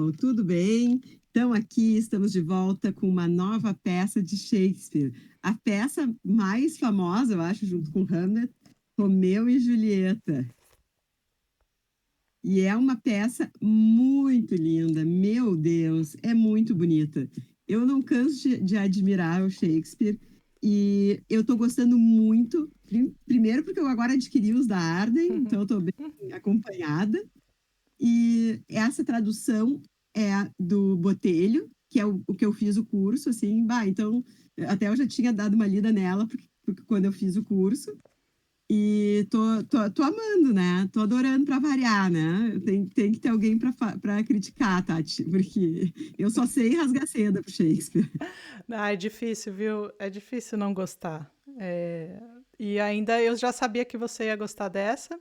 Carol, tudo bem? Então, aqui estamos de volta com uma nova peça de Shakespeare. A peça mais famosa, eu acho, junto com Hamlet, Romeu e Julieta. E é uma peça muito linda, meu Deus, é muito bonita. Eu não canso de admirar o Shakespeare e eu estou gostando muito. Primeiro, porque eu agora adquiri os da Arden, então eu estou bem acompanhada. E essa tradução é do Botelho, que é o que eu fiz o curso, assim, então, até eu já tinha dado uma lida nela, porque quando eu fiz o curso, e tô amando, né? Tô adorando para variar, né? Tem que ter alguém para criticar, Tati, porque eu só sei rasgar seda pro Shakespeare. Ah, é difícil, viu? É difícil não gostar. E ainda eu já sabia que você ia gostar dessa,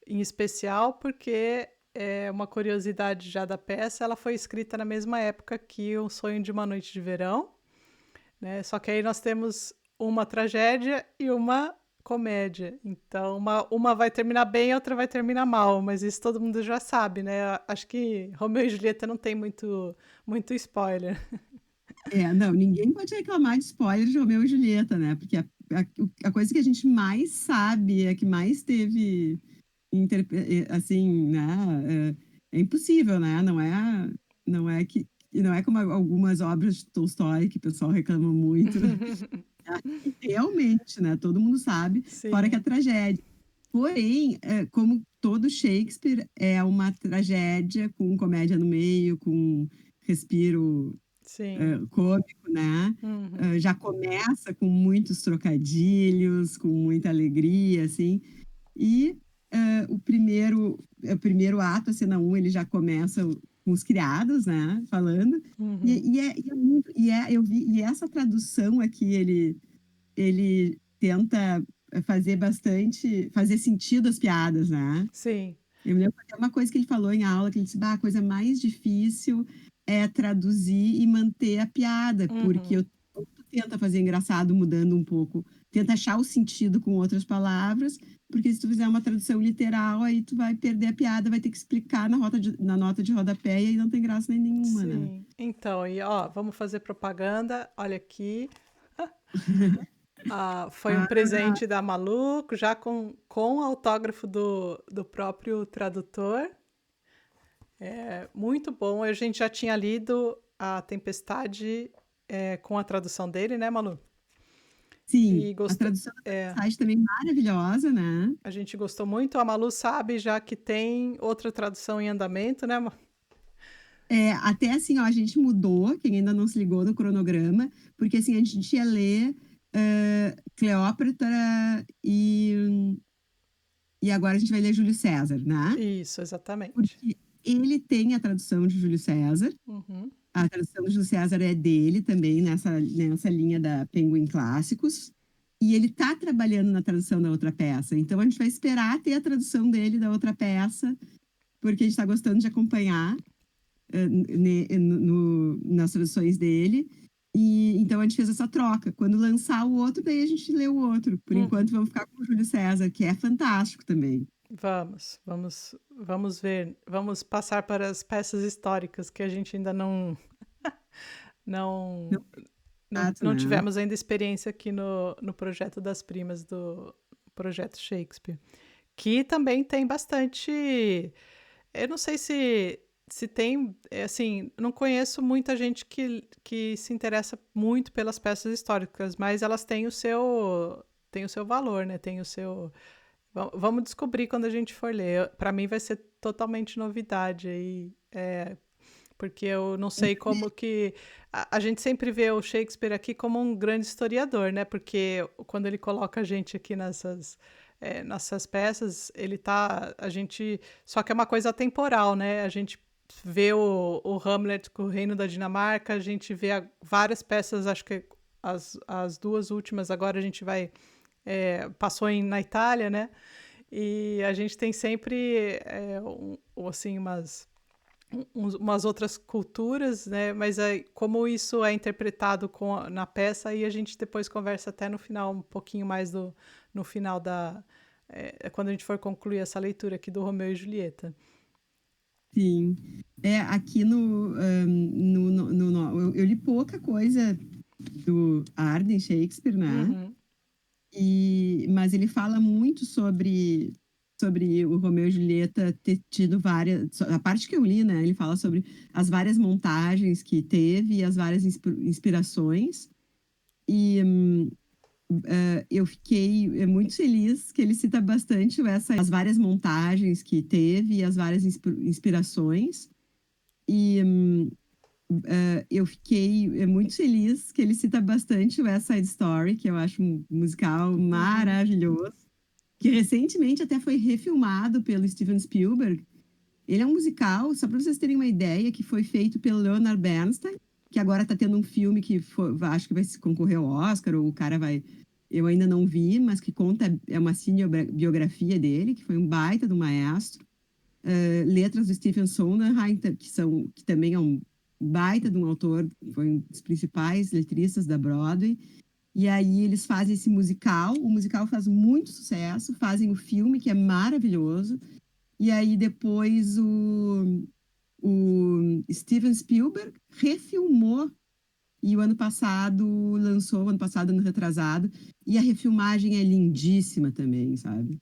em especial porque é uma curiosidade já da peça, ela foi escrita na mesma época que O Sonho de uma Noite de Verão, né? Só que aí nós temos uma tragédia e uma comédia. Então, uma vai terminar bem, a outra vai terminar mal, mas isso todo mundo já sabe, né? Acho que Romeu e Julieta não tem muito spoiler. Não, ninguém pode reclamar de spoiler de Romeu e Julieta, né? Porque a coisa que a gente mais sabe, a que mais teve assim, né? É impossível, né? Não é como algumas obras de Tolstói que o pessoal reclama muito. Aqui, realmente, né? Todo mundo sabe, fora que Sim, a tragédia. Porém, como todo Shakespeare, é uma tragédia com comédia no meio, com respiro sim. cômico, né? Uhum. Já começa com muitos trocadilhos, com muita alegria, assim. E o primeiro ato, a cena um, ele já começa com os criados, né, falando. Uhum. E é muito. Eu vi, e essa tradução aqui, ele tenta fazer sentido as piadas, né? Sim. Eu me lembro até uma coisa que ele falou em aula, que ele disse: "Bah, a coisa mais difícil é traduzir e manter a piada, porque Uhum. tu tenta fazer engraçado mudando um pouco, tenta achar o sentido com outras palavras, porque se tu fizer uma tradução literal, aí tu vai perder a piada, vai ter que explicar na nota de rodapé, e aí não tem graça nem nenhuma, né?" Sim. Então, e ó, vamos fazer propaganda. Olha aqui. Ah, foi um Ah, presente da Malu, já com autógrafo do próprio tradutor. É muito bom. A gente já tinha lido A Tempestade com a tradução dele, né, Malu? sim, E a gostou. tradução da É, Tempestade também maravilhosa, né? a gente gostou muito. A Malu sabe já que tem outra tradução em andamento, né? Até assim, ó, a gente mudou, quem ainda não se ligou no cronograma, porque assim, a gente ia ler Cleópatra e agora a gente vai ler Júlio César, né? Isso, exatamente. Porque ele tem a tradução de Júlio César, Uhum. a tradução de Júlio César é dele também, nessa linha da Penguin Clássicos, e ele tá trabalhando na tradução da outra peça. Então a gente vai esperar ter a tradução dele da outra peça, porque a gente está gostando de acompanhar nas traduções dele. E então a gente fez essa troca. Quando lançar o outro, daí a gente lê o outro. Por enquanto, Uhum. vamos ficar com o Júlio César, que é fantástico também. Vamos ver, vamos passar para as peças históricas que a gente ainda não, Não, exato, não né? tivemos ainda experiência aqui no projeto das primas do projeto Shakespeare, que também tem bastante. Eu não sei se tem, assim, não conheço muita gente que se interessa muito pelas peças históricas, mas elas têm o seu valor, né? Tem o seu. Vamos descobrir quando a gente for ler. Para mim vai ser totalmente novidade aí, porque eu não sei como que a gente sempre vê o Shakespeare aqui como um grande historiador, né? Porque quando ele coloca a gente aqui nessas peças, ele tá a gente só que é uma coisa temporal, né? A gente vê o Hamlet com o Reino da Dinamarca, a gente vê várias peças, acho que as duas últimas agora a gente vai passou na Itália, né? E a gente tem sempre assim umas outras culturas, né? Mas como isso é interpretado na peça, aí a gente depois conversa até no final, um pouquinho mais no final quando a gente for concluir essa leitura aqui do Romeu e Julieta. Sim. Aqui eu li pouca coisa do Arden Shakespeare, né? Uhum. Mas ele fala muito sobre o Romeu e Julieta ter tido várias. A parte que eu li, né? Ele fala sobre as várias montagens que teve e as várias inspirações. E eu fiquei muito feliz que ele cita bastante as várias montagens que teve e as várias inspirações. E eu fiquei muito feliz que ele cita bastante o West Side Story, que eu acho um musical Uhum. maravilhoso, que recentemente até foi refilmado pelo Steven Spielberg. Ele é um musical, só para vocês terem uma ideia, que foi feito pelo Leonard Bernstein, que agora está tendo um filme que acho que vai concorrer ao Oscar, ou o cara vai. Eu ainda não vi, mas que conta, é uma cinebiografia dele, que foi um baita do maestro. Letras do Stephen Sondheim, que também é um baita de um autor, foi um dos principais letristas da Broadway. E aí eles fazem esse musical, o musical faz muito sucesso, fazem o filme, que é maravilhoso. E aí depois o Steven Spielberg refilmou e o ano passado, ano retrasado, e a refilmagem é lindíssima também, sabe?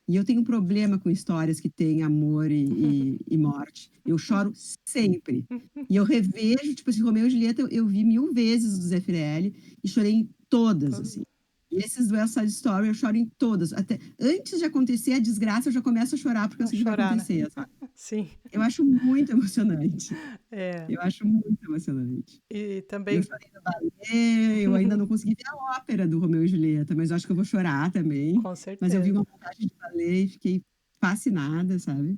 E eu tenho um problema com histórias que têm amor e morte. Eu choro sempre. E eu revejo, tipo assim, Romeu e Julieta, eu vi 1000 vezes do Zé Firelli e chorei em todas, Todo- assim. E esses do West Side Story eu choro em todas. Até antes de acontecer a desgraça, eu já começo a chorar porque eu Vão sei que vai chorar, né? acontecer, sabe? Sim. Eu acho muito emocionante. É. Eu acho muito emocionante. E Eu também. chorei no balé, eu ainda não consegui ver a ópera do Romeu e Julieta, mas eu acho que eu vou chorar também. Com Mas eu vi certeza. uma montagem de balé e fiquei fascinada, sabe?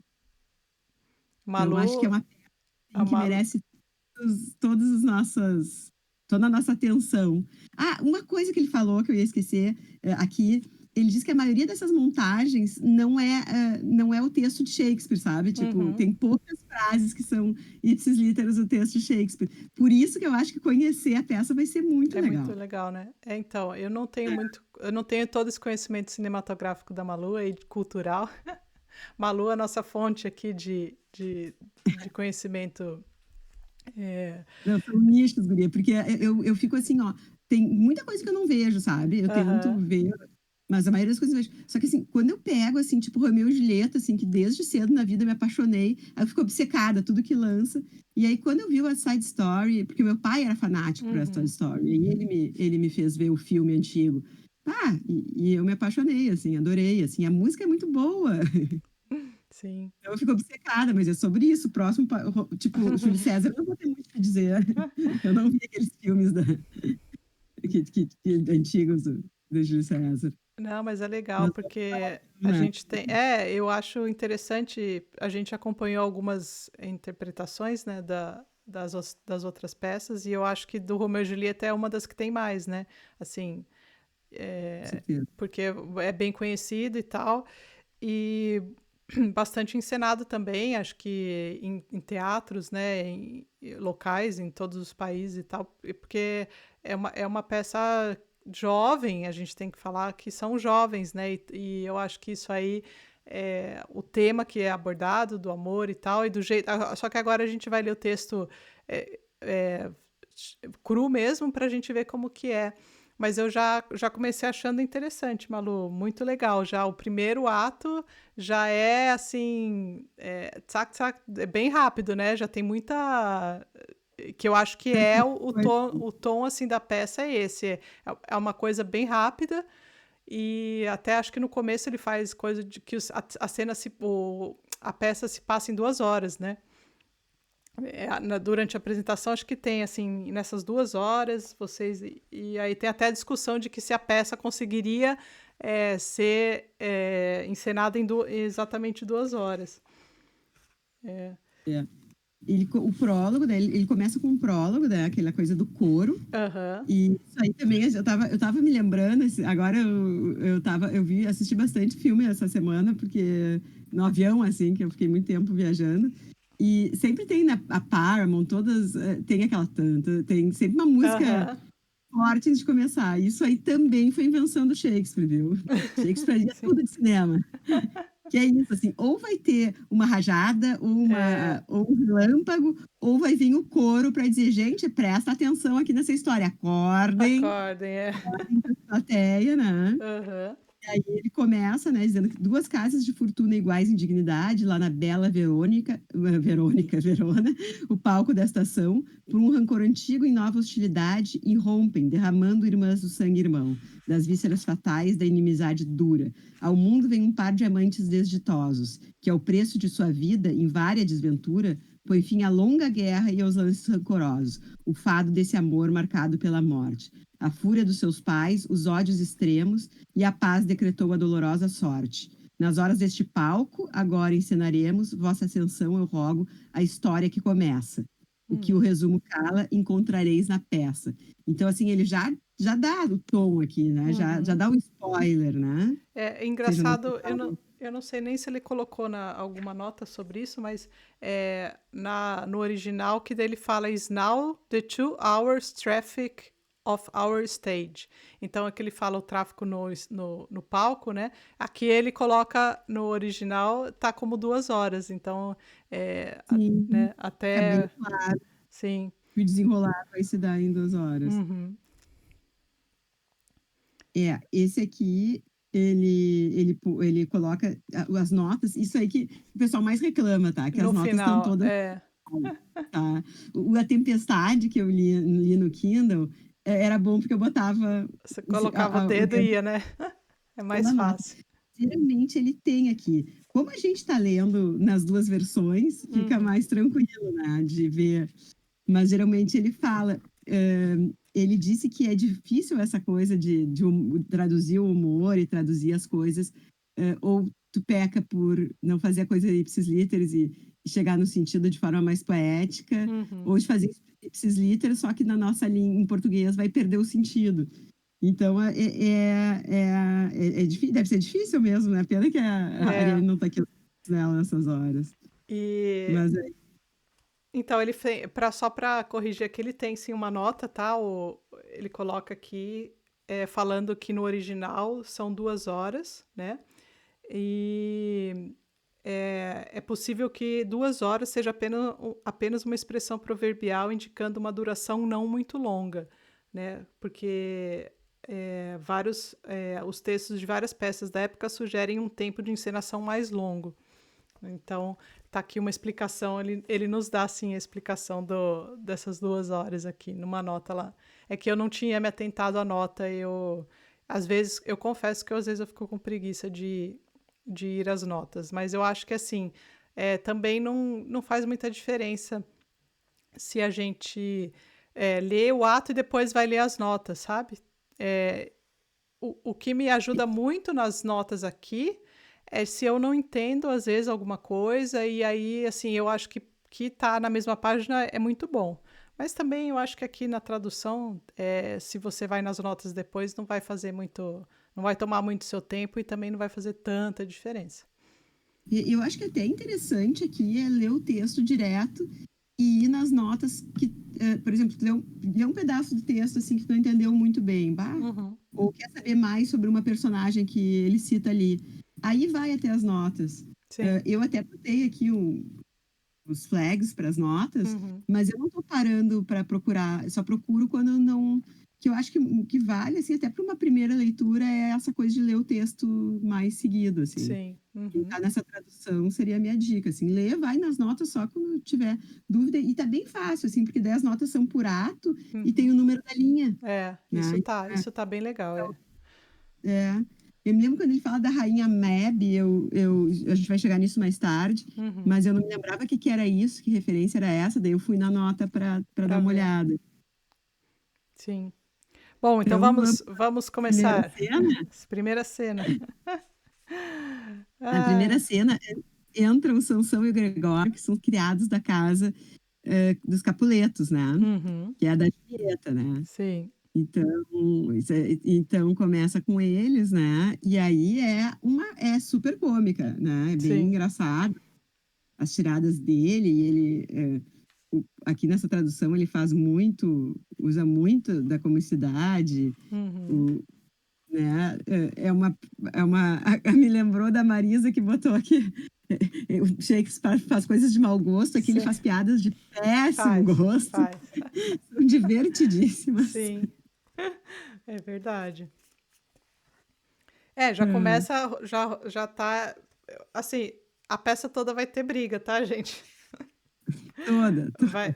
Então, acho que é Malu, uma a peça que Malu. merece todas as nossas, toda a nossa atenção. Ah, uma coisa que ele falou que eu ia esquecer aqui, ele diz que a maioria dessas montagens não é o texto de Shakespeare, sabe? Tipo, Uhum. tem poucas frases que são ipsis literis o texto de Shakespeare. Por isso que eu acho que conhecer a peça vai ser muito É muito legal. legal, né? Então, eu não tenho todo esse conhecimento cinematográfico da Malu e cultural. Malu é a nossa fonte aqui de conhecimento. É, Não, são nichos, guria, porque eu fico assim, ó, tem muita coisa que eu não vejo, sabe? Eu tento aham. ver, mas a maioria das coisas eu vejo. Só que assim, quando eu pego, assim, tipo Romeu e Julieta, assim, que desde cedo na vida eu me apaixonei, aí eu fico obcecada, tudo que lança. E aí, quando eu vi o West Side Story, porque meu pai era fanático por West Side Uhum. Story, e ele me fez ver o filme antigo. Ah, e eu me apaixonei, assim, adorei, assim, a música é muito boa. Sim. Então eu fico obcecada, mas é sobre isso. Próximo, tipo, Júlio César, eu não vou ter muito o que dizer. Eu não vi aqueles filmes antigos do Júlio César. Não, mas é legal Mas, porque a né? gente tem. Eu acho interessante. A gente acompanhou algumas interpretações, né, das outras peças, e eu acho que do Romeu e Julieta é uma das que tem mais, né? Assim, Com é, certeza. porque é bem conhecido e tal, e bastante encenado também, acho que em teatros, né, em locais em todos os países e tal, porque é uma peça jovem, a gente tem que falar que são jovens, né, e eu acho que isso aí é o tema que é abordado do amor e tal, e do jeito. Só que agora a gente vai ler o texto é, é, cru mesmo para a gente ver como que é. Mas eu já comecei achando interessante, Malu, muito legal. Já o primeiro ato já é assim, tsac, tsac, é bem rápido, né? Já tem muita. Que eu acho que é o tom assim da peça é esse. É uma coisa bem rápida. E até acho que no começo ele faz coisa de que a cena a peça se passa em 2 horas, né? Durante a apresentação, acho que tem, assim, nessas 2 horas, vocês. E aí tem até a discussão de que se a peça conseguiria ser encenada em exatamente 2 horas. É. É. O prólogo, né? Ele começa com um prólogo, né? Aquela coisa do coro. Aham. E isso aí também, eu tava me lembrando, agora assisti bastante filme essa semana, porque no avião, assim, que eu fiquei muito tempo viajando. E sempre tem, né, a Paramount, tem aquela tanta, tem sempre uma música Aham. forte antes de começar. Isso aí também foi invenção do Shakespeare, viu? Shakespeare fazia Sim. tudo de cinema. Que é isso, assim, ou vai ter uma rajada, É, ou um relâmpago, ou vai vir o coro para dizer: "Gente, presta atenção aqui nessa história, acordem, acordem, é. acordem plateia", né. Aham. E aí ele começa, né, dizendo que 2 casas de fortuna iguais em dignidade, lá na bela Verona, o palco da estação, por um rancor antigo em nova hostilidade, irrompem, derramando irmãs do sangue irmão, das vísceras fatais da inimizade dura. Ao mundo vem um par de amantes desditosos, que ao preço de sua vida, em vária desventura, põe fim à longa guerra e aos lances rancorosos, o fado desse amor marcado pela morte. A fúria dos seus pais, os ódios extremos, e a paz decretou a dolorosa sorte. Nas horas deste palco, agora encenaremos, vossa ascensão eu rogo, a história que começa. O que o Uhum. resumo cala, encontrareis na peça. Então, assim, ele já dá o tom aqui, né? Já Uhum. dá o spoiler, né? É Seja na engraçado, eu não sei nem se ele colocou alguma nota sobre isso, mas no original que dele fala is now the 2 hours traffic of our stage. Então aqui ele fala o tráfego no palco, né? Aqui ele coloca no original, tá como 2 horas. Então, Sim, né? fica bem Até, claro sim. que o desenrolar vai se dar em 2 horas. Uhum. É, esse aqui, ele coloca as notas, isso aí que o pessoal mais reclama, tá? Que as No notas estão final, todas, tá? A Tempestade que eu li no Kindle, era bom porque eu botava você esse colocava o o dedo dedo e ia, né? É toda mais a nota. fácil. Geralmente ele tem aqui. Como a gente está lendo nas 2 versões, fica Uhum. mais tranquilo, né, de ver, mas geralmente ele fala, ele disse que é difícil essa coisa de traduzir o humor e traduzir as coisas, ou tu peca por não fazer a coisa ipsis literis e chegar no sentido de forma mais poética, Uhum. ou de fazer ipsis literis, só que na nossa língua em português vai perder o sentido. Então deve ser difícil mesmo, né, pena que a É. Ariane não está aqui nela nessas horas. E Mas então ele fez para só para corrigir aqui, ele tem sim uma nota, tá? Ele coloca aqui falando que no original são 2 horas, né? E é possível que 2 horas seja apenas uma expressão proverbial indicando uma duração não muito longa, né? Porque os textos de várias peças da época sugerem um tempo de encenação mais longo. Então, tá aqui uma explicação, ele nos dá, sim, a explicação dessas 2 horas aqui, numa nota lá. É que eu não tinha me atentado à nota, às vezes, eu confesso que às vezes eu fico com preguiça de ir às notas, mas eu acho que, assim, também não faz muita diferença se a gente lê o ato e depois vai ler as notas, sabe? É, o que me ajuda muito nas notas aqui é se eu não entendo, às vezes, alguma coisa, e aí, assim, eu acho que tá na mesma página é muito bom. Mas também eu acho que aqui na tradução, se você vai nas notas depois, não vai fazer muito, não vai tomar muito seu tempo e também não vai fazer tanta diferença. eu acho que até interessante aqui é ler o texto direto e ir nas notas que, por exemplo, lê um pedaço do texto assim que tu não entendeu muito bem, bah, Uhum. ou quer saber mais sobre uma personagem que ele cita ali. Aí vai até as notas. Sim. Eu até botei aqui os flags para as notas, Uhum. mas eu não estou parando para procurar, eu só procuro quando eu não. Que eu acho que o que vale, assim, até para uma primeira leitura, é essa coisa de ler o texto mais seguido, assim. Sim. Quem Uhum. tá nessa tradução seria a minha dica, assim, lê, vai nas notas só quando tiver dúvida, e tá bem fácil, assim, porque 10 notas são por ato e tem Uhum. o número da linha, né? Isso tá bem legal, é. É. Eu me lembro quando ele fala da rainha Mab, a gente vai chegar nisso mais tarde, Uhum. mas eu não me lembrava o que que era isso, que referência era essa, daí eu fui na nota para dar Pra uma ver. olhada. Sim. Bom, então Então vamos vamos para a primeira começar. cena. Primeira cena. Na primeira Ah, cena, entram o Sansão e o Gregório, que são criados da casa, dos Capuletos, né, uhum, que é a da Julieta, né. sim, Então começa com eles, né, e aí é super cômica, né, é bem sim, engraçado as tiradas dele, e ele, aqui nessa tradução ele faz muito, usa muito da comicidade, uhum, o né? Me lembrou da Marisa que botou aqui. O Shakespeare faz coisas de mau gosto, aqui ele Sim, faz piadas de péssimo faz, gosto, faz. são divertidíssimas. Sim, é verdade. É, já Hum, começa, já tá, assim, a peça toda vai ter briga, tá, gente? toda.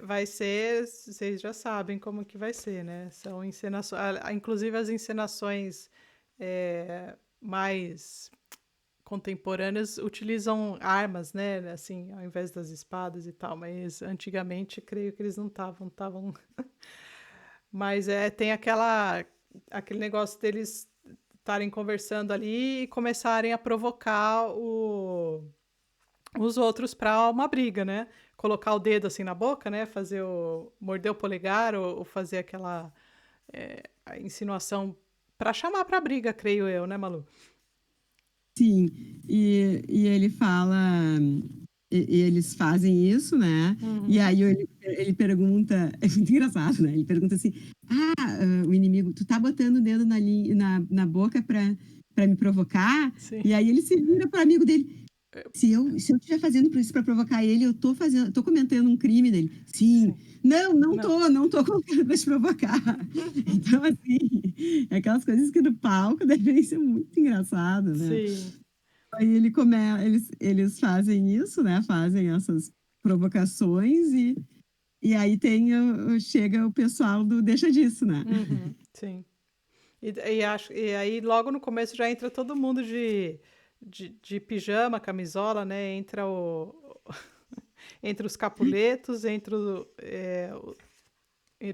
Vai ser, vocês já sabem como que vai ser, né? São encenações, inclusive as encenações mais contemporâneas utilizam armas, né? Assim, ao invés das espadas e tal, mas antigamente creio que eles não estavam. Mas tem aquele negócio deles estarem conversando ali e começarem a provocar os outros para uma briga, né? Colocar o dedo assim na boca, né? Morder o polegar ou fazer aquela a insinuação para chamar para briga, creio eu, né, Malu? Sim, e ele fala, e eles fazem isso, né? E Uhum. aí ele pergunta, é muito engraçado, né? Ele pergunta assim: o inimigo, tu tá botando o dedo na boca pra me provocar? Sim, E aí ele se vira pro amigo dele. Se eu estiver fazendo isso para provocar ele, eu tô cometendo um crime dele. Sim. sim. Não, Não. não tô colocando para te provocar. Então, assim, é aquelas coisas que no palco devem ser muito engraçado, né? Sim. Aí eles fazem isso, né? Fazem essas provocações e aí chega o pessoal do deixa disso, né? Uhum. Sim. E aí, logo no começo, já entra todo mundo de pijama, camisola, né? Entre os capuletos,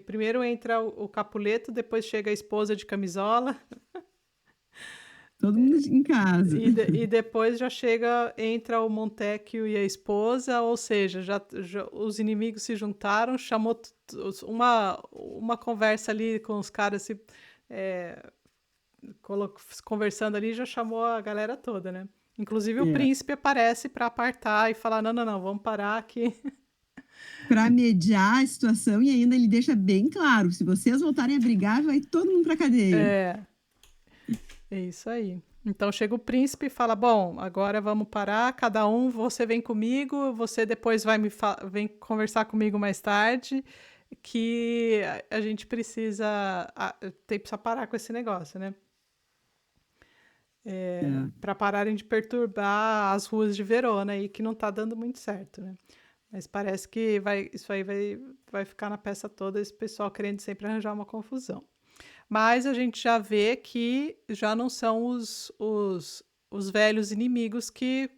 primeiro entra o capuleto, depois chega a esposa de camisola, Todo mundo em casa. e depois entra o Montecchio e a esposa, ou seja, os inimigos se juntaram, chamou uma conversa ali com os caras é, conversando ali, já chamou a galera toda, né? Inclusive o É. príncipe aparece para apartar e falar: não, não, não, vamos parar aqui. Para mediar a situação e ainda ele deixa bem claro, se vocês voltarem a brigar, vai todo mundo para cadeia. É, é isso aí. Então chega o príncipe e fala: bom, agora vamos parar, cada um, você vem comigo, você depois vem conversar comigo mais tarde, que a gente precisa parar com esse negócio, né? É. Para pararem de perturbar as ruas de Verona e que não tá dando muito certo, né? Mas parece que isso aí vai ficar na peça toda, esse pessoal querendo sempre arranjar uma confusão. Mas a gente já vê que já não são os velhos inimigos que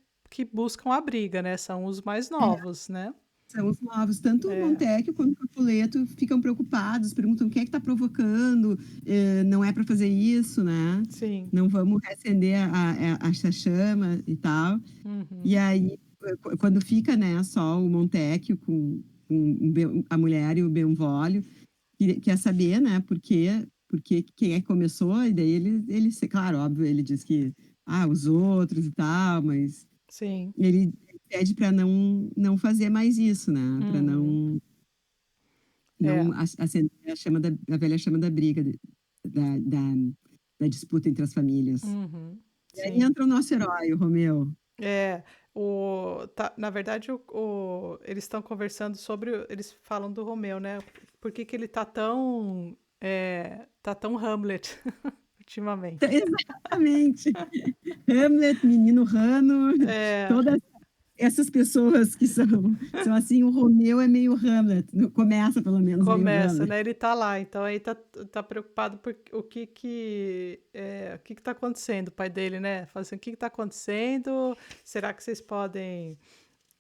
buscam a briga, né? São os mais novos, né? São os novos, tanto o É, Montecchio quanto o Capuleto ficam preocupados, perguntam quem é que está provocando, não é para fazer isso, né? sim. Não vamos reacender essa chama e tal. E Uhum, aí, quando fica, né, só o Montecchio com a mulher e o Benvolio, quer saber, né, porque quem é que começou, e daí claro, óbvio, ele diz que, os outros e tal, mas sim. ele pede para não fazer mais isso, né, para Uhum, é. não acender a velha chama da briga, da da da disputa entre as famílias. Uhum, E aí sim. entra o nosso herói, o Romeu. É, na verdade, eles estão conversando eles falam do Romeu, né? Por que que ele tá tão Hamlet ultimamente? Exatamente. Hamlet, Menino Rano, É, todas essas pessoas que são assim, o Romeu é meio Hamlet, começa pelo menos meio começa, Hamlet. né? Ele tá lá, então aí tá preocupado por o que que tá acontecendo, o pai dele, né? Fala assim, o que que tá acontecendo? Será que vocês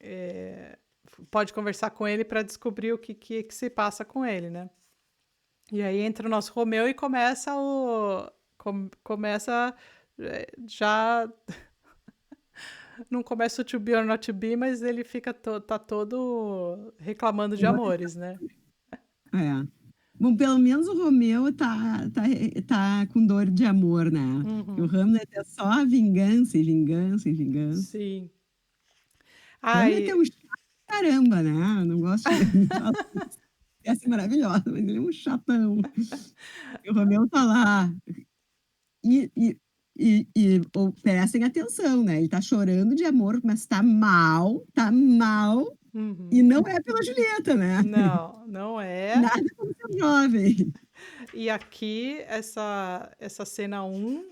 é, pode conversar com ele para descobrir o que se passa com ele, né? E aí entra o nosso Romeu e começa já não começa o To Be or Not To Be, mas ele tá todo reclamando de amores, né? É. Bom, pelo menos o Romeu tá com dor de amor, né? E o Uhum, Hamlet é só vingança e vingança e vingança. sim. Hamlet é Ai, um chato caramba, né? Eu não gosto de falar é assim maravilhosa, mas ele é um chatão. E o Romeu tá lá. Prestem atenção, né? Ele tá chorando de amor, mas tá mal, e Uhum. não é pela Julieta, né? Não, não é. Nada como ser jovem. E aqui, essa cena 1,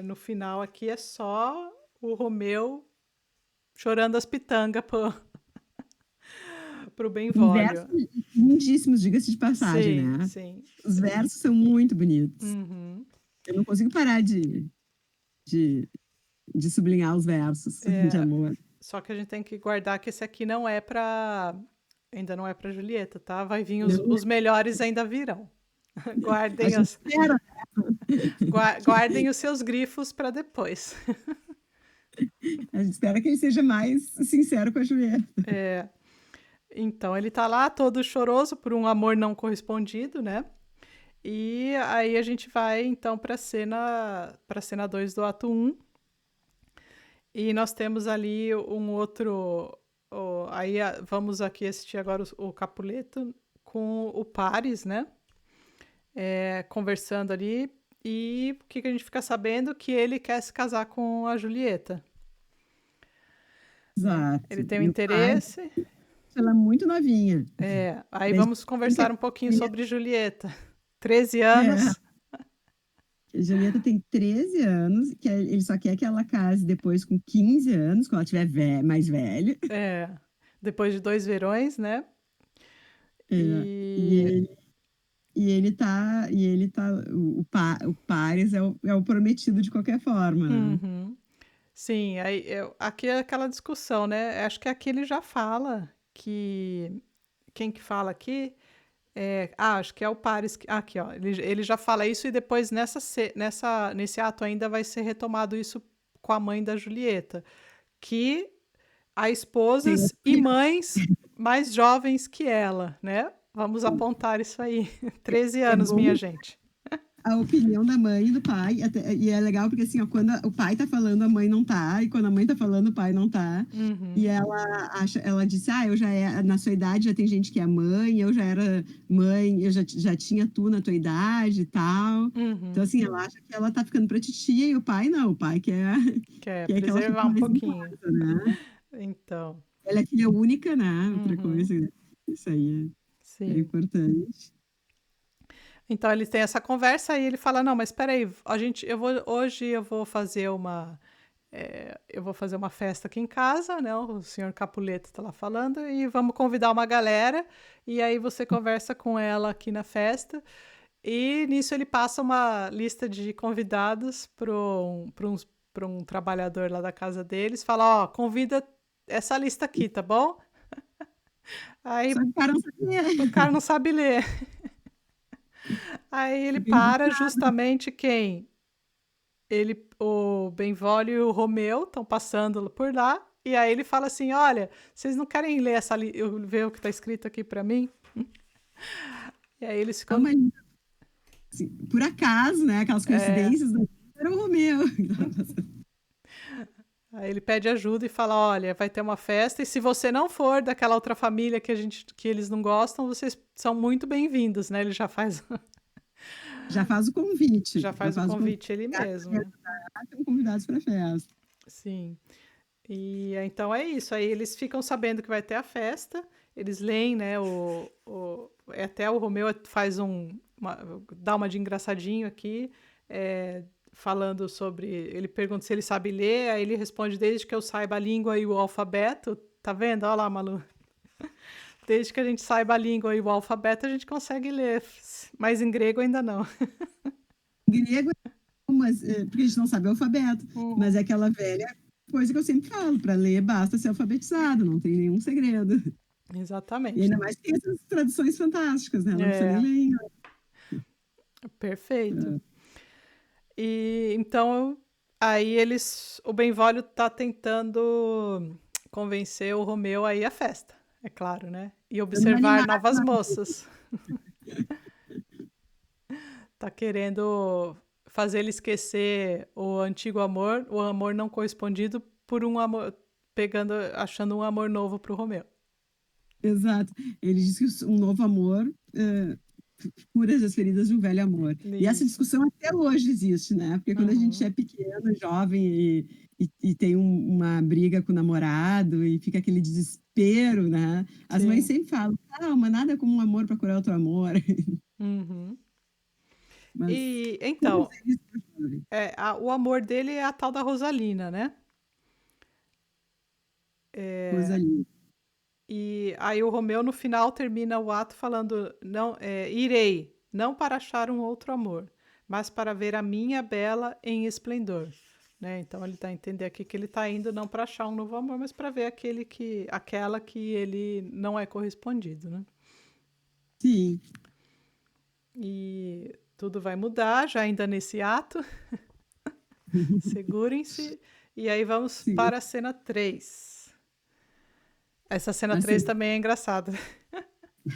no final aqui é só o Romeu chorando as pitangas pro Com versos Benvolio. lindíssimos, diga-se de passagem, Sim, né? sim. Os versos são muito bonitos. Uhum. Eu não consigo parar de, de sublinhar os versos de É, amor. só que a gente tem que guardar que esse aqui não é pra. Ainda não é pra Julieta, tá? Vai vir Não, os melhores ainda virão. a Guardem, gente espera, guardem os seus grifos para depois. a gente espera que ele seja mais sincero com a Julieta. É, então, ele tá lá todo choroso por um amor não correspondido, né? E aí a gente vai então para cena 2 do ato 1. E nós temos ali um outro. Aí vamos aqui assistir agora o Capuleto com o Paris, né? Conversando ali. E o que a gente fica sabendo? Que ele quer se casar com a Julieta, né? Ele Exato. tem um E o pai, interesse. ela é muito novinha. Aí Desde vamos conversar um pouquinho que- sobre Julieta. 13 é, anos. a Julieta tem 13 anos, ele só quer que ela case depois com 15 anos, quando ela tiver mais velha. É, depois de 2 verões, né? É, e E. ele, o Paris é o prometido de qualquer forma, né? Uhum. Sim, aí aqui é aquela discussão, né? Acho que aqui ele já fala que. Quem que fala aqui? Acho que é o Paris. Aqui, ó. Ele já fala isso e depois nesse ato ainda vai ser retomado isso com a mãe da Julieta. Que há Tem esposas e opinião. mães mais jovens que ela, né? Vamos apontar isso aí. 13 É anos, minha bom gente. a opinião da mãe e do pai, e é legal porque assim, ó, quando o pai tá falando, a mãe não tá, e quando a mãe tá falando, o pai não tá. E Uhum, ela disse, eu já na sua idade já tem gente que é mãe, eu já era mãe, eu já tinha tu na tua idade e tal. Então, uhum. assim, ela acha que ela tá ficando pra titia e o pai não, o pai quer, Quer quer que ela fique preservar um mais em pouquinho. casa, né? Então, Ela é filha única, né? Outra uhum, coisa, isso aí é sim. importante. Então eles têm essa conversa e ele fala: "Não, mas espera aí, hoje eu vou fazer uma festa aqui em casa, né? O senhor Capuleto está lá falando e vamos convidar uma galera e aí você conversa com ela aqui na festa." E nisso ele passa uma lista de convidados para um trabalhador lá da casa deles, fala: "Ó, convida essa lista aqui, tá bom?" Aí Só que o cara não sabia, o cara não sabe ler. Aí ele porque ele disse, para justamente quem? O Benvolio e o Romeu estão passando por lá, e aí ele fala assim: "Olha, vocês não querem ler ver o que está escrito aqui para mim?" E aí eles ficam. mas assim, por acaso, né? Aquelas É, coincidências, era o Romeu. aí ele pede ajuda e fala: "Olha, vai ter uma festa, e se você não for daquela outra família que eles não gostam, vocês são muito bem-vindos", né? Ele Já faz o convite, já já faz o faz o convite. convite ele mesmo. Estão convidados para a festa. Sim. E então é isso. Aí eles ficam sabendo que vai ter a festa, eles leem, né? Até o Romeu dá uma de engraçadinho aqui, falando sobre. Ele pergunta se ele sabe ler, aí ele responde: "Desde que eu saiba a língua e o alfabeto." Tá vendo? Olha lá, Malu. Desde que a gente saiba a língua e o alfabeto, a gente consegue ler. Mas em grego ainda não. Grego, porque a gente não sabe o alfabeto, mas é Uhum. aquela velha coisa que eu sempre falo: para ler basta ser alfabetizado, não tem nenhum segredo. E Exatamente. ainda mais que tem essas traduções fantásticas, né? Não precisa nem É, ler em perfeito. inglês. E então aí o Benvolio tá tentando convencer o Romeu a ir à festa, é claro, né? E Dando uma observar animada, novas moças. Tá querendo fazer ele esquecer o antigo amor, o amor não correspondido por um amor, achando um amor novo pro Romeu. exato. Ele diz que um novo amor curas as feridas de um velho amor. E essa Isso. discussão até hoje existe, né? Porque quando a gente Uhum. é pequeno, jovem e tem uma briga com o namorado e fica aquele desespero, né? As mães Sim. sempre falam, calma, nada como um amor para curar o teu amor. Uhum. Mas E como então, dizer isso pro jovem? o amor dele é a tal da Rosalina, né? Rosalia. E aí o Romeu no final termina o ato falando, não, irei, não para achar um outro amor, mas para ver a minha bela em esplendor. Né? Então ele dá a entender aqui que ele está indo não para achar um novo amor, mas para ver aquela que ele não é correspondido, né? Sim, E tudo vai mudar já ainda nesse ato. Segurem-se. E aí vamos sim. para a cena 3. Essa cena A 3 cena também é engraçada.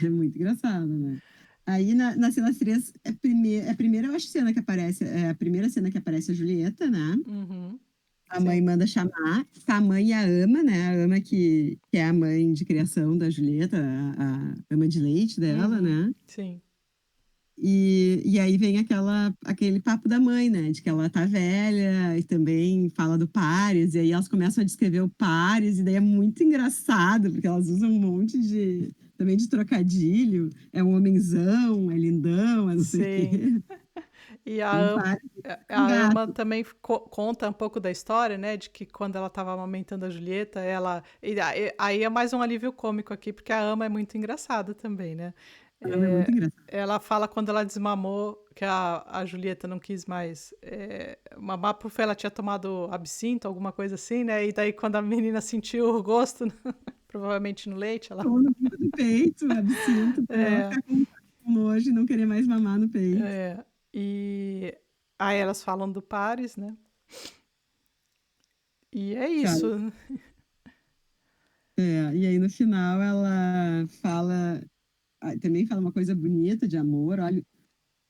é muito engraçado, né? Aí na cena 3, é a primeira, eu acho, cena que aparece, é a primeira cena que aparece a Julieta, né? Uhum. A mãe Sim. manda chamar, tá a mãe e a ama, né? A ama que é a mãe de criação da Julieta, a ama de leite dela, Uhum. né? Sim. E aí vem aquele papo da mãe, né? De que ela tá velha e também fala do Paris, e aí elas começam a descrever o Paris, e daí é muito engraçado, porque elas usam um monte também de trocadilho. É um homenzão, é lindão, é não sei o quê. Sim. E E o Paris é um A Ama gato. também conta um pouco da história, né? De que quando ela estava amamentando a Julieta, aí é mais um alívio cômico aqui, porque a Ama é muito engraçada também, né? É muito engraçado. Ela fala quando ela desmamou que a Julieta não quis mais mamar porque ela tinha tomado absinto, alguma coisa assim, né? E daí quando a menina sentiu o gosto, provavelmente no leite, ela. Ou no bico do peito, absinto, pra ela É, ficar com nojo e não querer mais mamar no peito. e aí elas falam do Paris, né? E é Cara, isso. e aí no final ela fala, também fala uma coisa bonita de amor. Olha,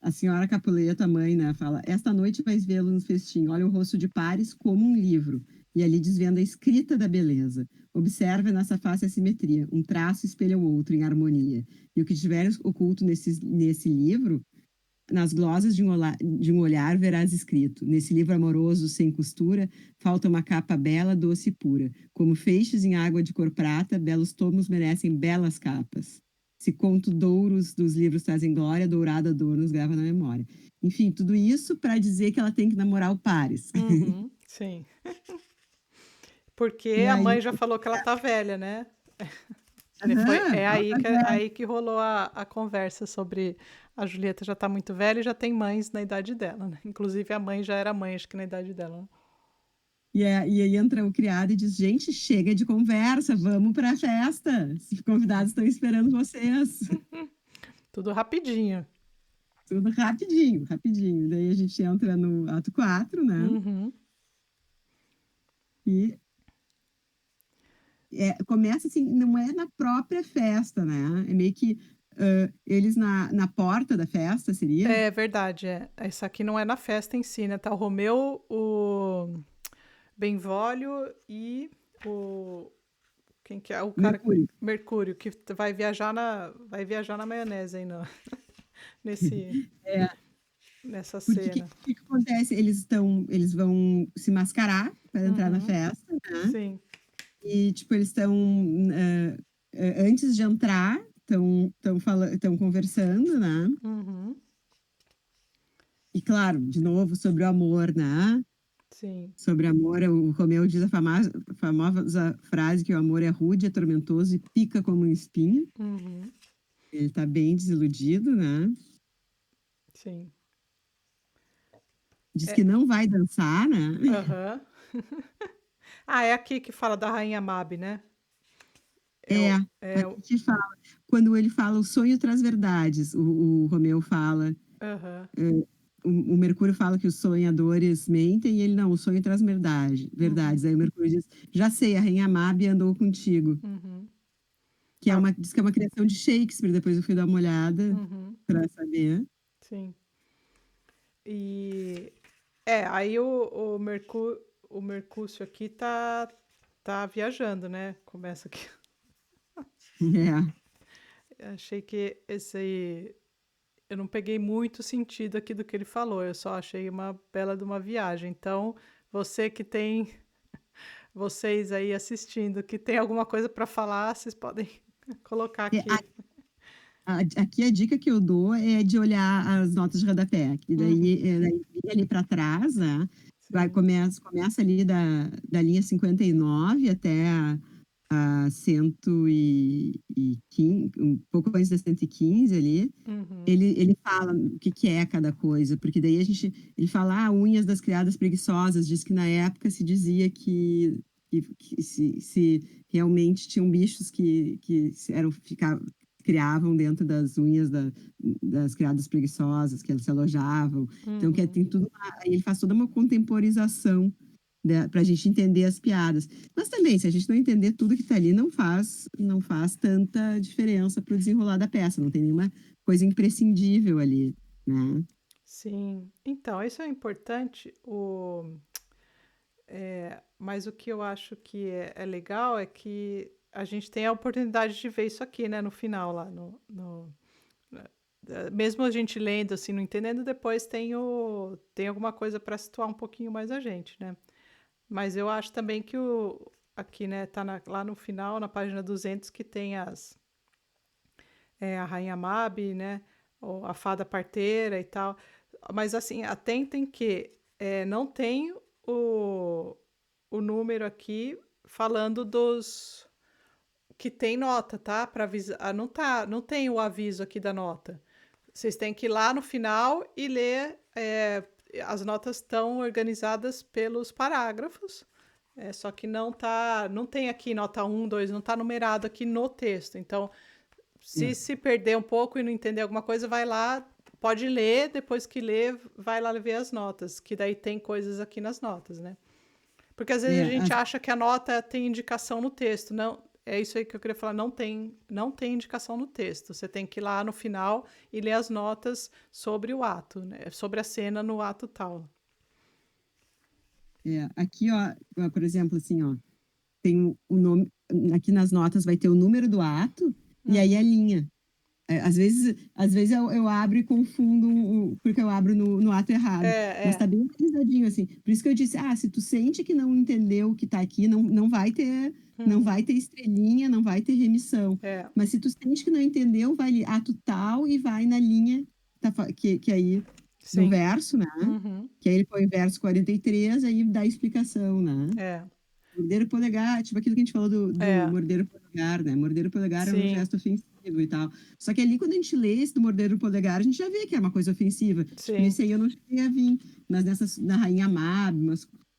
a senhora Capuleto, a mãe, né, fala: esta noite vais vê-lo no festim. Olha o rosto de Paris como um livro. E ali desvenda a escrita da beleza. Observa nessa face a simetria. Um traço espelha o outro em harmonia. E o que tiveres oculto nesse livro, nas glosas de um olhar verás escrito: nesse livro amoroso sem costura, falta uma capa bela, doce e pura. Como feixes em água de cor prata, belos tomos merecem belas capas. Se conto douros dos livros trazem glória, dourada dor nos grava na memória. Enfim, tudo isso para dizer que ela tem que namorar o Paris. Uhum, sim. Porque E a aí, mãe já falou que ela tá velha, né? Né, aham, ela tá velha. aí que rolou a conversa sobre a Julieta já tá muito velha e já tem mães na idade dela, né? Inclusive a mãe já era mãe, acho que na idade dela, né? E aí entra o criado e diz: gente, chega de conversa, vamos para a festa. Os convidados estão esperando vocês. Tudo rapidinho. Tudo rapidinho, rapidinho. Daí a gente entra no ato 4, né? Uhum. E começa assim, não é na própria festa, né? É meio que eles na porta da festa, seria? É verdade, é. Essa aqui não é na festa em si, né? Tá o Romeu, o Benvolio e o quem que é? O cara Mercúrio. Mercúrio que vai viajar na maionese aí nesse É, nessa porque o cena. que acontece? Eles vão se mascarar para entrar na Uhum. festa, né? Sim. E, tipo, eles estão, antes de entrar, estão conversando, né? Uhum. E, claro, de novo, sobre o amor, né? Sim. Sobre amor, o Romeu diz a famosa frase que o amor é rude, é tormentoso e pica como um espinho. Uhum. Ele tá bem desiludido, né? Sim. Diz É, que não vai dançar, né? aham. Ah, é aqui que fala da Rainha Mab, né? É É, o, aqui que fala. Quando ele fala o sonho traz verdades, o Romeu fala. aham. é, o Mercúrio fala que os sonhadores mentem e ele não, o sonho traz Uhum. verdades. Aí o Mercúrio diz: já sei, a Rainha Mab andou contigo. Uhum. Que Ah, diz que é uma criação de Shakespeare. Depois eu fui dar uma olhada uhum. para saber. Sim. E aí o Mercúcio aqui tá viajando, né? Começa aqui. É. Achei que esse eu não peguei muito sentido aqui do que ele falou, eu só achei uma bela de uma viagem. Então, você que tem, vocês aí assistindo, que tem alguma coisa para falar, vocês podem colocar É, aqui. aqui a dica que eu dou é de olhar as notas de rodapé, que Uhum, daí ali para trás, né, sim. começa ali da linha 59 até a 115, um pouco antes da 115 ali, Uhum, ele fala o que que é cada coisa, porque daí ele fala: "Unhas das criadas preguiçosas", diz que na época se dizia que se realmente tinham bichos que se eram ficavam criavam dentro das unhas das criadas preguiçosas, que elas se alojavam. Então que uhum. tem tudo aí ele faz toda uma contemporização para a gente entender as piadas. Mas também, se a gente não entender tudo que está ali, não faz tanta diferença para o desenrolar da peça, não tem nenhuma coisa imprescindível ali, né. Sim. Então, isso é importante, mas o que eu acho que é legal é que a gente tem a oportunidade de ver isso aqui, né, no final lá mesmo a gente lendo, assim, não entendendo, depois tem alguma coisa para situar um pouquinho mais a gente, né. Mas eu acho também que aqui, né, tá lá no final, na página 200, que tem a Rainha Mabe, né, ou a Fada Parteira e tal. Mas, assim, atentem que não tem o, o número aqui falando dos que tem nota, tá? Para avisar, não tá, não tem o aviso aqui da nota. Vocês têm que ir lá no final e ler. As notas estão organizadas pelos parágrafos. Só que não tem aqui nota um, 2, não está numerado aqui no texto. Então, É, se perder um pouco e não entender alguma coisa, vai lá, pode ler, depois que ler, vai lá ver as notas, que daí tem coisas aqui nas notas, né? Porque às vezes a gente as acha que a nota tem indicação no texto. Não, é isso aí que eu queria falar, não tem indicação no texto. Você tem que ir lá no final e ler as notas sobre o ato, né? Sobre a cena no ato tal. aqui, ó, por exemplo, assim, ó, tem o nome aqui nas notas vai ter o número do ato, e aí a Uhum. linha. Às vezes eu abro e confundo porque eu abro no ato É, errado, mas tá é. bem organizadinho, assim. Por isso que eu disse: "Ah, se tu sente que não entendeu o que tá aqui, não vai Uhum. ter estrelinha, não vai ter remissão. É, Mas se tu sente que não entendeu, vai ali ato tal e vai na linha que aí do sim. verso, né, Uhum. que aí ele põe verso 43, aí dá a explicação, né. É, Morder o polegar, tipo aquilo que a gente falou do é. morder o polegar, né, morder o polegar é um Sim, gesto ofensivo e tal. Só que ali quando a gente lê esse do morder o polegar, a gente já vê que é uma coisa ofensiva. Tipo, sim. nesse aí eu não cheguei a vir, mas na Rainha Mab,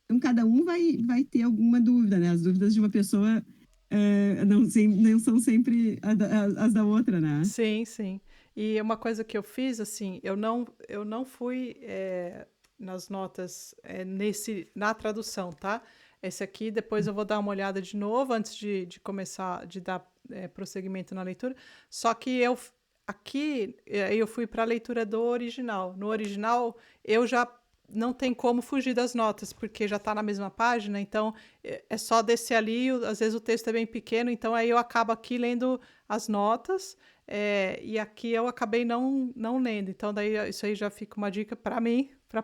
então cada um vai ter alguma dúvida, né, as dúvidas de uma pessoa, não são sempre as da outra, né. Sim, sim. E uma coisa que eu fiz, assim, eu não fui nas notas na tradução, tá? Esse aqui, depois eu vou dar uma olhada de novo antes de começar, de dar prosseguimento na leitura. Só que aqui eu fui para a leitura do original. No original, eu já não tem como fugir das notas, porque já está na mesma página, então é só descer ali, às vezes o texto é bem pequeno, então aí eu acabo aqui lendo as notas. E aqui eu acabei não lendo, então daí isso aí já fica uma dica para mim, para o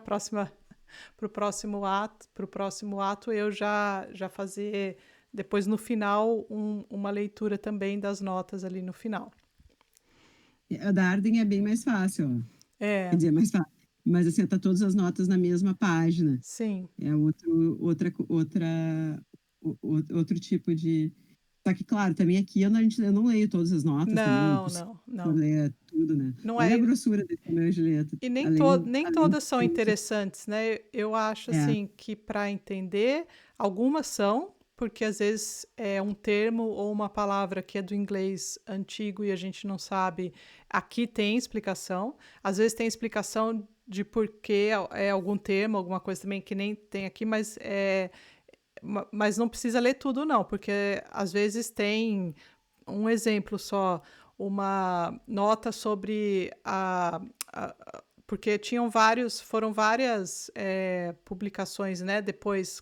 próximo ato eu já fazer depois no final uma leitura também das notas ali no final. A da Arden é bem mais fácil, ó. Quer É, dizer, mais fácil, mas assim, tá todas as notas na mesma página. sim. É outro tipo de. Só que, claro, também aqui eu não leio todas as notas também, Não, impossível não, eu não. ler tudo, né. Não Olha a é. grossura desse tamanho de letra. E nem Além de todas são ser muito. interessantes, né? Eu acho É, assim que para entender, algumas são, porque às vezes é um termo ou uma palavra que é do inglês antigo e a gente não sabe. Aqui tem explicação. Às vezes tem explicação de por que é algum termo, alguma coisa também que nem tem aqui, mas não precisa ler tudo, não, porque às vezes tem um exemplo só, uma nota sobre porque foram várias publicações, né? Depois,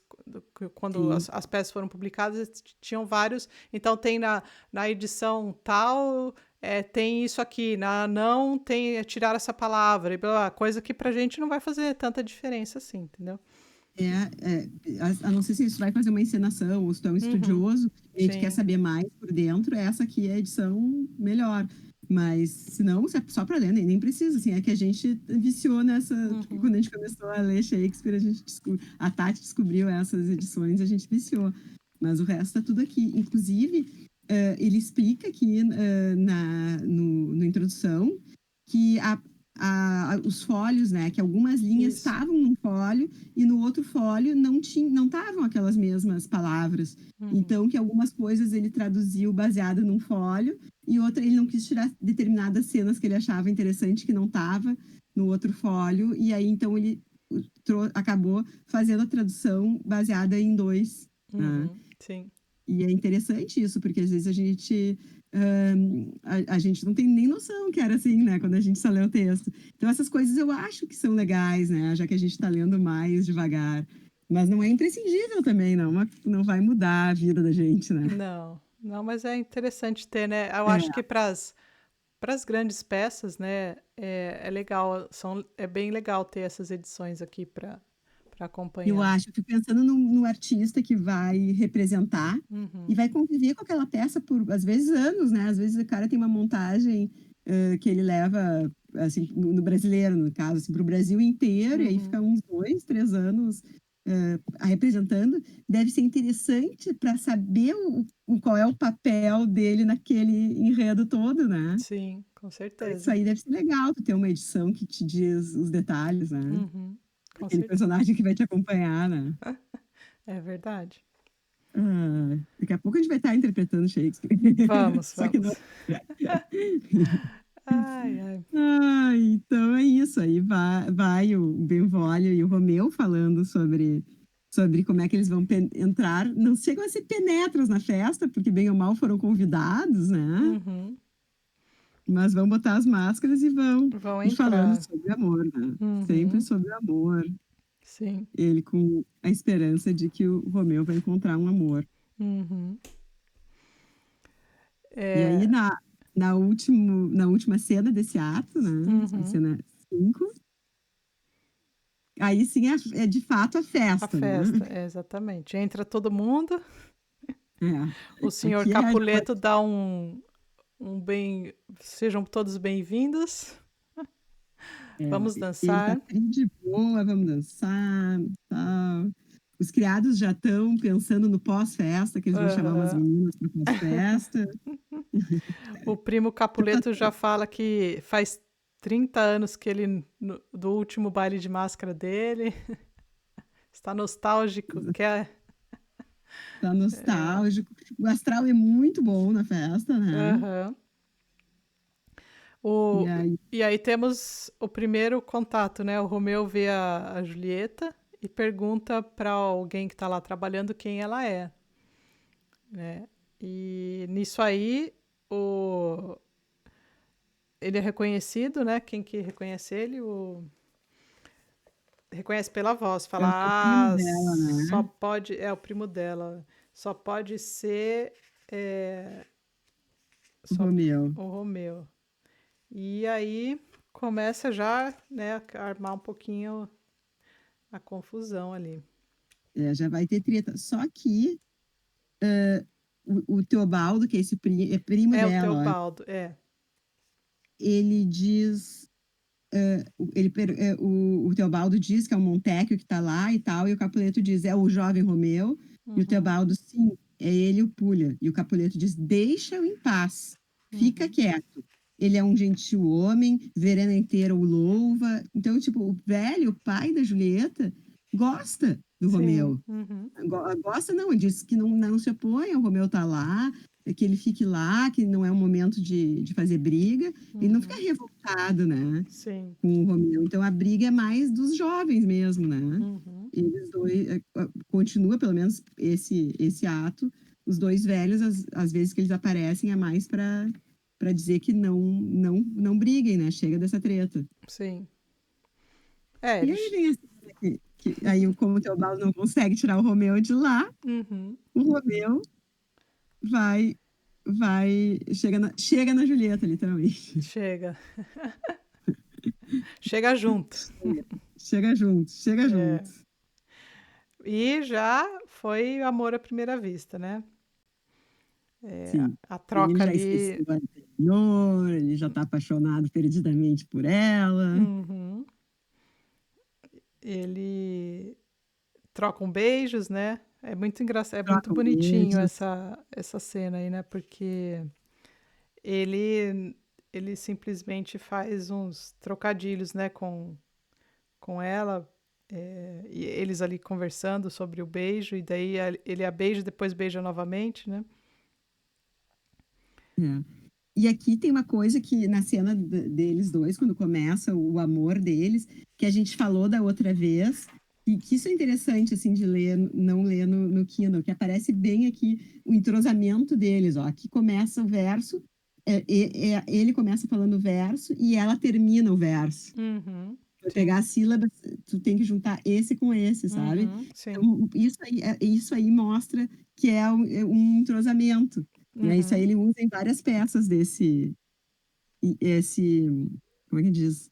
quando sim. as peças foram publicadas, tinham vários. Então tem na edição tal. tem isso aqui, não tem tirar essa palavra, e blá, blá, coisa que pra gente não vai fazer tanta diferença assim, entendeu? A não ser se isso vai fazer uma encenação, ou se tu é um Uhum, estudioso e a gente quer sim. saber mais por dentro, essa aqui é a edição melhor. Mas se não, se é só para ler, nem precisa, assim, é que a gente viciou nessa, porque Uhum. quando a gente começou a ler Shakespeare, a Tati descobriu essas edições, a gente viciou. Mas o resto tá tudo aqui. Inclusive, ele explica aqui no introdução que os folhos, né, que algumas linhas Isso. estavam num folho e no outro folho não estavam aquelas mesmas palavras. Uhum. Então, que algumas coisas ele traduziu baseado num folho e outra ele não quis tirar determinadas cenas que ele achava interessante que não estava no outro folho e aí então ele acabou fazendo a tradução baseada em dois, né? Uhum. Sim. E é interessante isso, porque às vezes a gente não tem nem noção que era assim, né? Quando a gente só lê o texto. Então, essas coisas eu acho que são legais, né? Já que a gente está lendo mais devagar. Mas não é imprescindível também, não. Não vai mudar a vida da gente, né? Não, não, mas é interessante ter, né? Eu É, acho que para as grandes peças, né, é legal, é bem legal ter essas edições aqui para eu acompanhar. acho, eu fico pensando no artista que vai representar e Uhum. vai conviver com aquela peça por, às vezes, anos, né? Às vezes o cara tem uma montagem que ele leva, assim, no brasileiro, no caso, assim, para o Brasil inteiro, e aí Uhum. fica uns 2, 3 anos representando. Deve ser interessante para saber qual é o papel dele naquele enredo todo, né? Sim, com Então, isso certeza. aí deve ser legal, tu ter uma edição que te diz os detalhes, né? Uhum. Com Aquele certeza. personagem que vai te acompanhar, né? É verdade. Daqui a pouco a gente vai estar interpretando Shakespeare. Vamos, Só que não. vamos. Ai, ai. Então é isso. Aí vai o Benvolio e o Romeu falando sobre como é que eles vão entrar. Não chegam a ser penetras na festa, porque bem ou mal foram convidados, né? Uhum. Mas vão botar as máscaras e vão. Vão E falando entrar. sobre amor, né? Sempre Uhum. sobre amor. Sim. Ele com a esperança de que o Romeu vai encontrar um amor. Uhum. E É. aí, na última cena desse ato, né? A Uhum. cena 5, aí sim é de fato a A festa, né? festa, exatamente. Entra todo mundo, o É. senhor Aqui já Capuleto dá um bem. Sejam todos bem-vindos. Vamos ele tá dançar. tri de boa, vamos dançar, tal. Os criados já estão pensando no pós-festa, que eles vão chamar umas Aham. meninas para pós-festa. O primo Já tá Capuleto já fala que faz 30 anos que ele, do último baile de máscara dele, está nostálgico, quer. tá nostálgico. O astral é muito bom na festa, né? Aham. E O, aí, e aí temos o primeiro contato, né? O Romeu vê a Julieta e pergunta para alguém que está lá trabalhando quem ela é, né? E nisso aí, o, ele é reconhecido, né? Quem que reconhece ele? Reconhece pela voz, é o primo fala, dela, só né? pode, é o primo dela, só pode ser é, O só Romeu. o Romeu. E aí começa já, né, a armar um pouquinho a confusão ali. Já vai ter treta. Só que o Teobaldo, que é esse primo É o dela, ó, Teobaldo, é. ele diz. O Teobaldo diz que é o Montecchio que está lá e tal, e o Capuleto diz, é o jovem Romeu, e o Uhum, Teobaldo, sim, é ele o Pulha. E o Capuleto diz, deixa-o em paz, fica uhum. quieto. Ele é um gentil homem, Verena inteira o louva. Então, tipo, o velho, o pai da Julieta, gosta do Sim, Romeu. uhum, Gosta não, ele disse que não se opõe, o Romeu tá lá, que ele fique lá, que não é um momento de fazer briga. Ele não fica uhum. revoltado, né, Sim, com o Romeu. Então a briga é mais dos jovens mesmo, né? uhum. Eles dois, continua pelo menos esse ato. Os dois velhos, às vezes que eles aparecem, é mais para dizer que não briguem, né? Chega dessa treta. Sim. É, E aí vem a cena aí, como o Teobaldo não consegue tirar o Romeu de lá, Uhum. o Romeu vai. chega na Julieta, literalmente. Chega. Chega junto. Chega junto, chega É. junto. E já foi amor à primeira vista, né? Sim. A Ele troca já ali. esqueceu a anterior, ele já tá apaixonado perdidamente por ela. Uhum. Ele trocam beijos, né? É muito engraçado, é muito Trocam bonitinho beijos. essa cena aí, né? Porque ele ele simplesmente faz uns trocadilhos, né, com ela, e eles ali conversando sobre o beijo, e daí ele a beija, depois beija novamente, né? É. E aqui tem uma coisa que na cena deles dois, quando começa o amor deles, que a gente falou da outra vez, e que isso é interessante, assim, de ler, não ler no Kindle, que aparece bem aqui o entrosamento deles, ó. Aqui começa o verso, ele começa falando o verso e ela termina o verso. Uhum, Vai sim, pegar as sílabas, tu tem que juntar esse com esse, sabe? uhum, sim, Então, isso aí mostra que é um entrosamento, né? Isso aí uhum, ele usa em várias peças esse, como é que diz?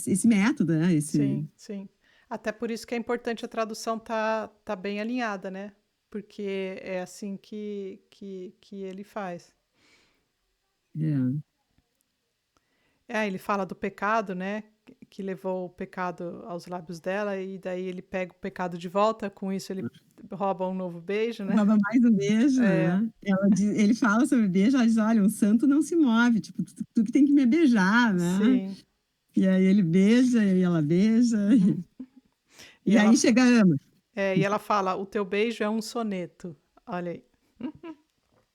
Esse método, né? sim, sim. Até por isso que é importante a tradução tá bem alinhada, né? Porque é assim que ele faz. É. Ele fala do pecado, né? Que levou o pecado aos lábios dela, e daí ele pega o pecado de volta, com isso ele rouba um novo beijo, né? Rouba mais um beijo, É, né? Ele fala sobre beijo, ela diz, olha, um santo não se move, tipo, tu que tem que me beijar, né? sim. E aí ele beija, e aí ela beija, E e ela, aí chega a ama. e ela fala: o teu beijo é um soneto. Olha aí.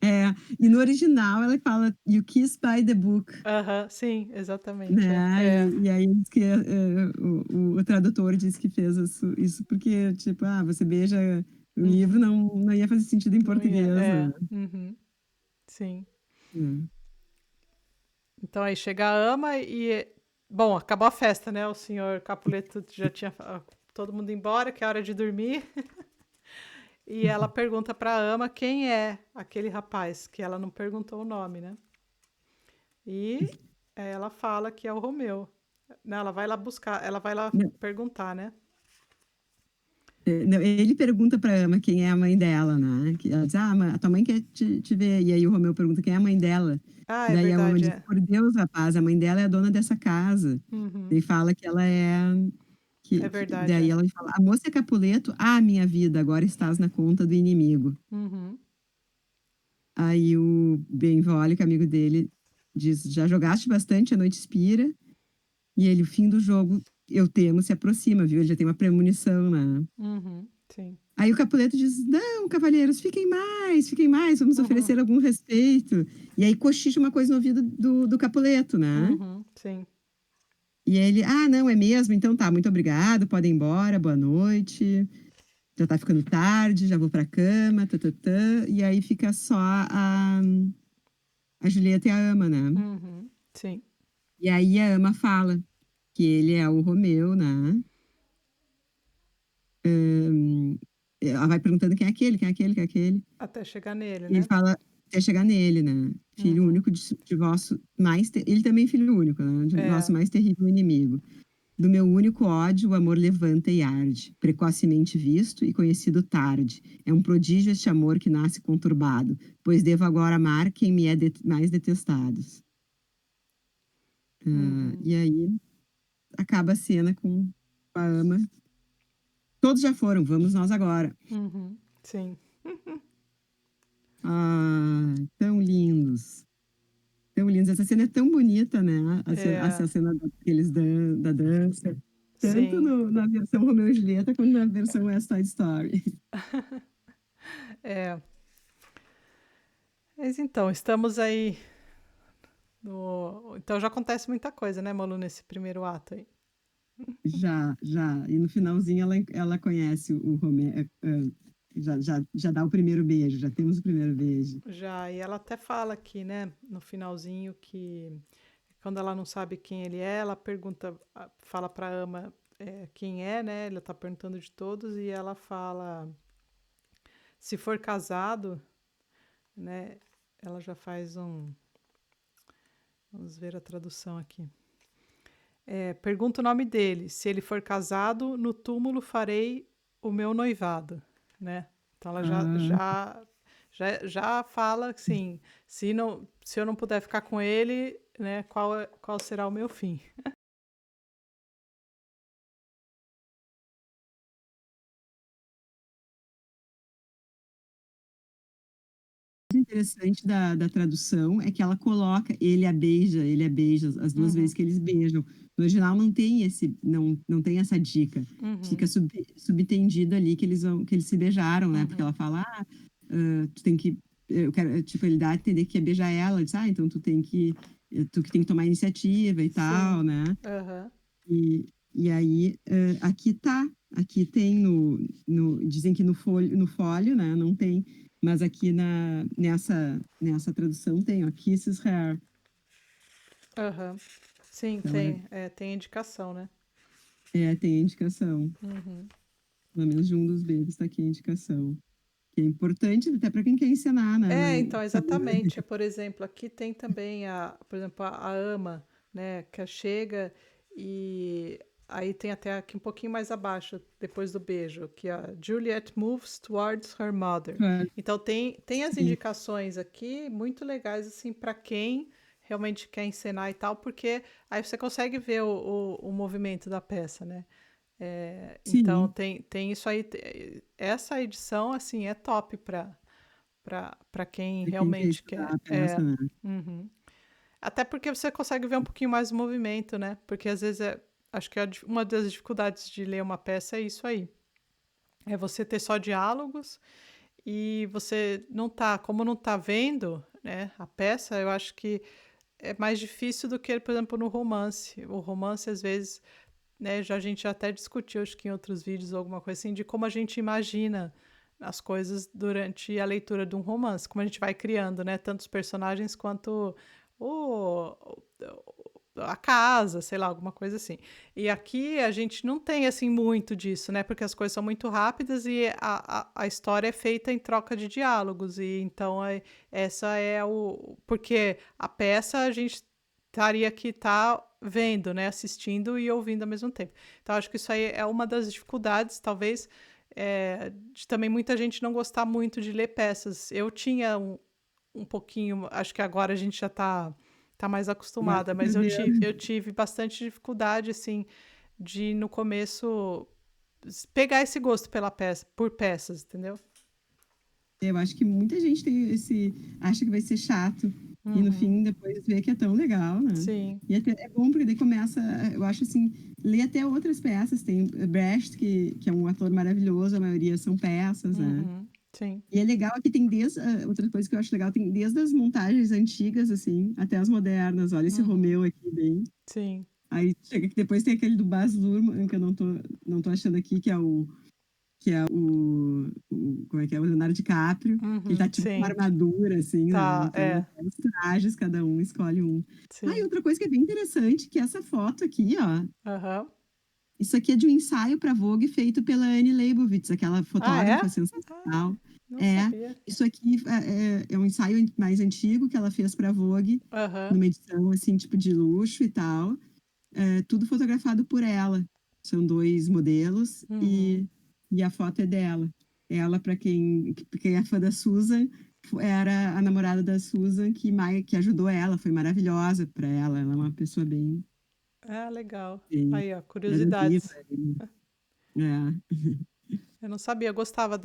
É, e no original ela fala "You kiss by the book", Aham, sim, exatamente. né, e aí diz que, o tradutor disse que fez isso porque, tipo, você beija o livro Uhum. não ia fazer sentido em Não ia. português, né. Uhum, sim. É. Então aí chega a ama e. Bom, acabou a festa, né? O senhor Capuleto já tinha. Todo mundo embora, que é hora de dormir. E ela pergunta pra ama quem é aquele rapaz, que ela não perguntou o nome, né? E ela fala que é o Romeu. Não, ela vai lá buscar, ela vai lá Não, perguntar, né? não, ele pergunta pra Ama quem é a mãe dela, né, que ela diz: a tua mãe quer te ver", e aí o Romeu pergunta quem é a mãe dela, Ah, é daí a Ama verdade, diz: é. "Por Deus, rapaz, a mãe dela é a dona dessa casa", Uhum, e fala que ela é é que verdade, daí é. ela fala: "A moça é Capuleto? Minha vida, agora estás na conta do inimigo". Uhum, Aí o Benvolio, que é amigo dele, diz: "Já jogaste bastante, a noite expira", e ele: "O fim do jogo, eu temo, se aproxima, viu". Ele já tem uma premonição, né. uhum, sim. Aí o Capuleto diz: "Não, cavalheiros, fiquem mais, vamos Uhum, oferecer algum respeito". E aí cochicha uma coisa no ouvido do Capuleto, né. uhum, sim. E ele: não, é mesmo? Então tá, muito obrigado, podem ir embora, boa noite, já tá ficando tarde, já vou pra cama, tã-tã-tã". E aí fica só a Julieta e a Ama, né. Uhum, sim. E aí a Ama fala que ele é o Romeu, né. Ela vai perguntando: "Quem é aquele? Quem é aquele? Quem é aquele?". Até chegar nele, E ele né? fala até chegar nele, né. "Filho Uhum. único de vosso mais te", ele também é filho único, né, "de É. vosso mais terrível inimigo. Do meu único ódio o amor levanta e arde, precocemente visto e conhecido tarde. É um prodígio este amor que nasce conturbado, pois devo agora amar quem me é mais detestados". Uhum. E aí acaba a cena com a Ama: "Todos já foram, vamos nós agora". Uhum. Sim. Tão lindos. Tão lindos. Essa cena é tão bonita, né, É. essa cena deles da dança, tanto Sim. na versão Romeu e Julieta, quanto na versão West Side Story. É. Mas então, estamos aí no. Então já acontece muita coisa, né, Malu, nesse primeiro ato aí. Já, já. E no finalzinho ela conhece o Romeu, já dá o primeiro beijo, já temos o primeiro beijo. Já, e ela até fala aqui, né, no finalzinho, que quando ela não sabe quem ele é, ela pergunta, fala pra ama quem é, né? Ela tá perguntando de todos, e ela fala: se for casado, né? Ela já faz um. Vamos ver a tradução aqui. Pergunta o nome dele. Se ele for casado, no túmulo farei o meu noivado, né? Então ela Ah, já fala assim, se eu não puder ficar com ele, né, qual será o meu fim? o interessante da tradução é que ela coloca ele a beija, as duas vezes Uhum, que eles beijam. No original não tem não tem essa dica. uhum, Fica subtendido ali que eles se beijaram, né? Porque uhum. ela fala, tu tem que, eu quero, tipo, ele dá a entender que é beijar ela, diz, então tu que tem que tomar a iniciativa e tal, Sim. né? Aham. E aí, aqui tem dizem que no folho, né, não tem, mas aqui nessa tradução tem, ó, Kisses Hair. Aham. Sim, Então, tem. Tem indicação, né? tem a indicação. Uhum. Pelo menos de um dos beijos tá aqui a indicação. Que é importante até para quem quer ensinar, né, Então, saber. exatamente. Por exemplo, aqui tem também por exemplo, a ama, né, que chega e aí tem até aqui um pouquinho mais abaixo, depois do beijo, que a Juliet moves towards her mother. Claro, Então tem as sim, indicações aqui muito legais assim para quem realmente quer encenar e tal, porque aí você consegue ver o movimento da peça, né? Então sim, tem isso aí. Essa edição assim é top para quem para quem quer realmente estudar quer. a peça, né. Uhum. Até porque você consegue ver um pouquinho mais o movimento, né? Porque às vezes acho que uma das dificuldades de ler uma peça é isso aí. É você ter só diálogos e você não tá, como não tá vendo, né, a peça, eu acho que é mais difícil do que, por exemplo, no romance. O romance, às vezes, né, a gente já até discutiu, acho que em outros vídeos ou alguma coisa assim, de como a gente imagina as coisas durante a leitura de um romance, como a gente vai criando, né, tanto os personagens quanto o, a casa, sei lá, alguma coisa assim. E aqui a gente não tem assim muito disso, né, porque as coisas são muito rápidas e a história é feita em troca de diálogos, e então essa é o. Porque a peça a gente estaria que tá vendo, né, assistindo e ouvindo ao mesmo tempo. Então acho que isso aí é uma das dificuldades, talvez, de também muita gente não gostar muito de ler peças. Eu tinha um pouquinho, acho que agora a gente já tá mais Agora acostumada, tá mas perdendo. eu tive bastante dificuldade, assim, de no começo pegar esse gosto por peças, entendeu? Eu acho que muita gente tem acha que vai ser chato, e no Uhum. fim depois vê que é tão legal, né. Sim. E até é bom, porque daí começa, eu acho assim, ler até outras peças, tem Brecht, que é um ator maravilhoso, a maioria são peças, né. Uhum. Sim. E é legal que tem outra coisa que eu acho legal, tem desde as montagens antigas, assim, até as modernas. Olha esse Uhum. Romeu aqui bem, Sim. aí chega que depois tem aquele do Baz Luhrmann, que eu não tô achando aqui, como é que é? O Leonardo DiCaprio, que ele tá Uhum. tipo com uma Sim. armadura, assim, né? Tá, Então, até os trajes, cada um escolhe um. E sim. outra coisa que é bem interessante, que essa foto aqui, ó, Aham. isso aqui é de um ensaio para Vogue feito pela Annie Leibovitz, aquela Ah, é? fotógrafa Ah, sensacional. não É, sabia. isso aqui é um ensaio mais antigo que ela fez para Vogue, Aham. numa edição assim, tipo de luxo e tal. Tudo fotografado por ela. São dois modelos Uhum. e a foto é dela. Ela, para quem é fã da Susan, era a namorada da Susan que ajudou ela, foi maravilhosa para ela. Ela é uma pessoa Ah, legal. bem Aí, ó, era viva. curiosidades. É. Eu não sabia, eu gostava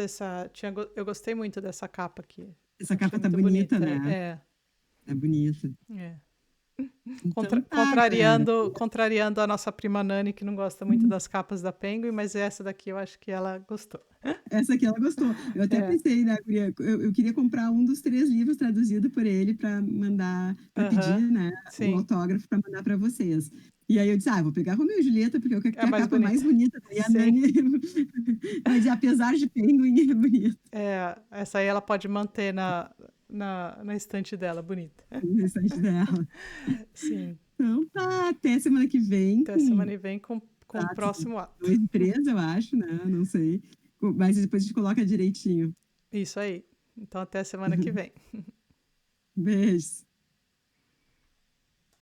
eu gostei muito dessa capa aqui. Essa Achei capa tá muito bonita, bonita. né? É bonita. É. Então tá, galera. Contrariando a nossa prima Nani, que não gosta muito das capas da Penguin, mas essa daqui eu acho que ela gostou. Essa aqui ela gostou. Eu até É. pensei, né, guria, eu queria comprar um dos 3 livros traduzido por ele para mandar, para Aham. pedir, né, o Sim. autógrafo para mandar para vocês. E aí eu disse: "Vou pegar Romeu e Julieta, porque eu quero É ter a mais capa mais bonita. bonita". Daí a Sim. Nani vai dizer: "Apesar de Penguin, é bonito". Essa aí ela pode manter na estante dela, bonita. O restante dela. Sim. Então tá, até semana que vem Até com semana que vem com o datas próximo ato. 2 e 3, eu acho, né, não sei. Mas depois a gente coloca direitinho. Isso aí. Então, até semana que vem. Beijos.